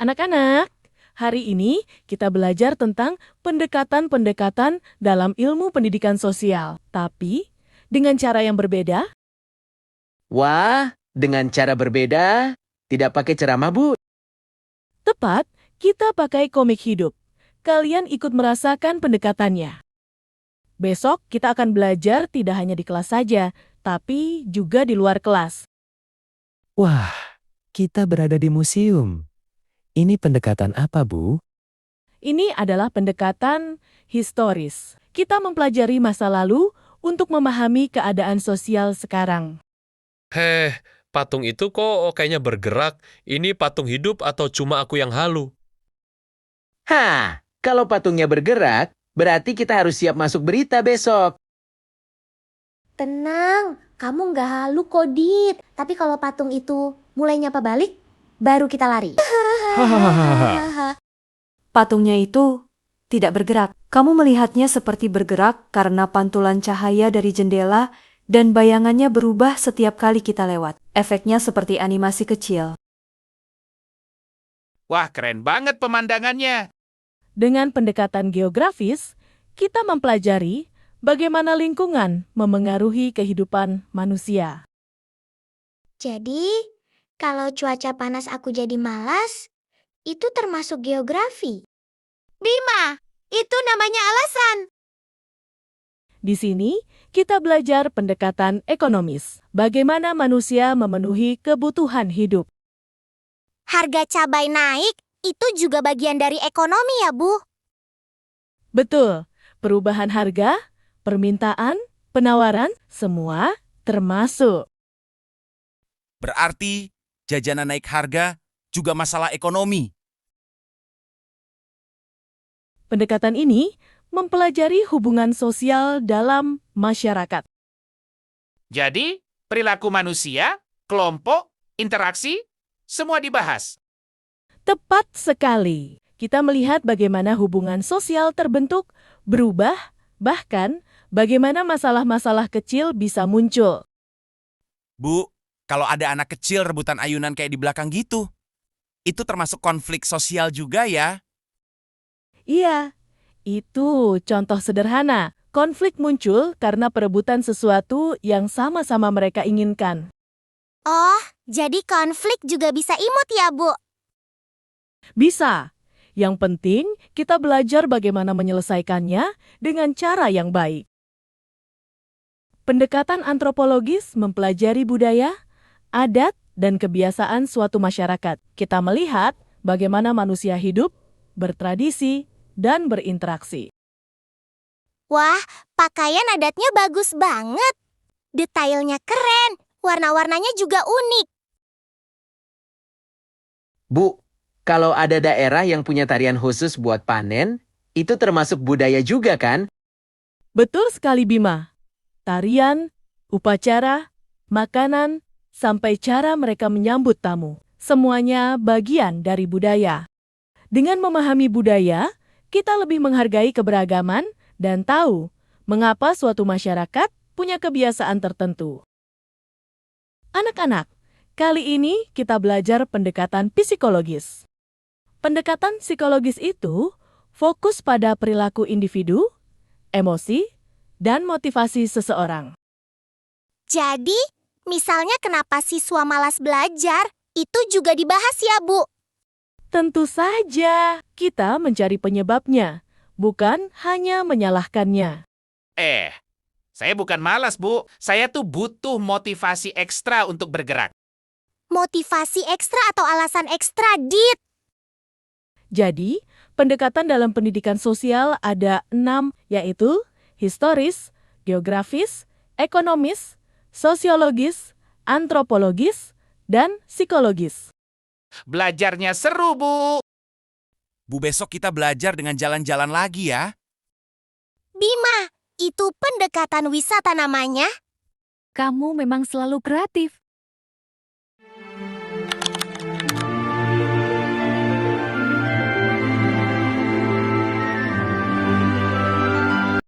Anak-anak, hari ini kita belajar tentang pendekatan-pendekatan dalam ilmu pendidikan sosial. Tapi, dengan cara yang berbeda. Wah, dengan cara berbeda, tidak pakai ceramah, Bu. Tepat, kita pakai komik hidup. Kalian ikut merasakan pendekatannya. Besok kita akan belajar tidak hanya di kelas saja, tapi juga di luar kelas. Wah, kita berada di museum. Ini pendekatan apa, Bu? Ini adalah pendekatan historis. Kita mempelajari masa lalu untuk memahami keadaan sosial sekarang. Heh, patung itu kok kayaknya bergerak. Ini patung hidup atau cuma aku yang halu? Hah, kalau patungnya bergerak, berarti kita harus siap masuk berita besok. Tenang, kamu nggak halu kok, Dit. Tapi kalau patung itu mulai nyapa balik, baru kita lari. Patungnya itu tidak bergerak. Kamu melihatnya seperti bergerak karena pantulan cahaya dari jendela dan bayangannya berubah setiap kali kita lewat. Efeknya seperti animasi kecil. Wah, keren banget pemandangannya. Dengan pendekatan geografis, kita mempelajari bagaimana lingkungan memengaruhi kehidupan manusia. Jadi, kalau cuaca panas aku jadi malas, itu termasuk geografi. Bima, itu namanya alasan. Di sini, kita belajar pendekatan ekonomis, bagaimana manusia memenuhi kebutuhan hidup. Harga cabai naik, itu juga bagian dari ekonomi ya, Bu? Betul, perubahan harga, permintaan, penawaran, semua termasuk. Berarti jajanan naik harga juga masalah ekonomi. Pendekatan ini mempelajari hubungan sosial dalam masyarakat. Jadi, perilaku manusia, kelompok, interaksi, semua dibahas. Tepat sekali. Kita melihat bagaimana hubungan sosial terbentuk, berubah, bahkan bagaimana masalah-masalah kecil bisa muncul. Bu, kalau ada anak kecil rebutan ayunan kayak di belakang gitu, itu termasuk konflik sosial juga ya? Iya, itu contoh sederhana. Konflik muncul karena perebutan sesuatu yang sama-sama mereka inginkan. Oh, jadi konflik juga bisa imut ya, Bu? Bisa. Yang penting, kita belajar bagaimana menyelesaikannya dengan cara yang baik. Pendekatan antropologis mempelajari budaya, adat, dan kebiasaan suatu masyarakat. Kita melihat bagaimana manusia hidup, bertradisi, dan berinteraksi. Wah, pakaian adatnya bagus banget. Detailnya keren, warna-warnanya juga unik. Bu, kalau ada daerah yang punya tarian khusus buat panen, itu termasuk budaya juga kan? Betul sekali, Bima. Tarian, upacara, makanan, sampai cara mereka menyambut tamu. Semuanya bagian dari budaya. Dengan memahami budaya, kita lebih menghargai keberagaman dan tahu mengapa suatu masyarakat punya kebiasaan tertentu. Anak-anak, kali ini kita belajar pendekatan psikologis. Pendekatan psikologis itu fokus pada perilaku individu, emosi, dan motivasi seseorang. Jadi, misalnya kenapa siswa malas belajar, itu juga dibahas ya, Bu? Tentu saja, kita mencari penyebabnya, bukan hanya menyalahkannya. Saya bukan malas, Bu. Saya tuh butuh motivasi ekstra untuk bergerak. Motivasi ekstra atau alasan ekstra, Dit? Jadi, pendekatan dalam pendidikan sosial ada 6, yaitu historis, geografis, ekonomis, sosiologis, antropologis, dan psikologis. Belajarnya seru, Bu. Bu, besok kita belajar dengan jalan-jalan lagi ya. Bima, itu pendekatan wisata namanya. Kamu memang selalu kreatif.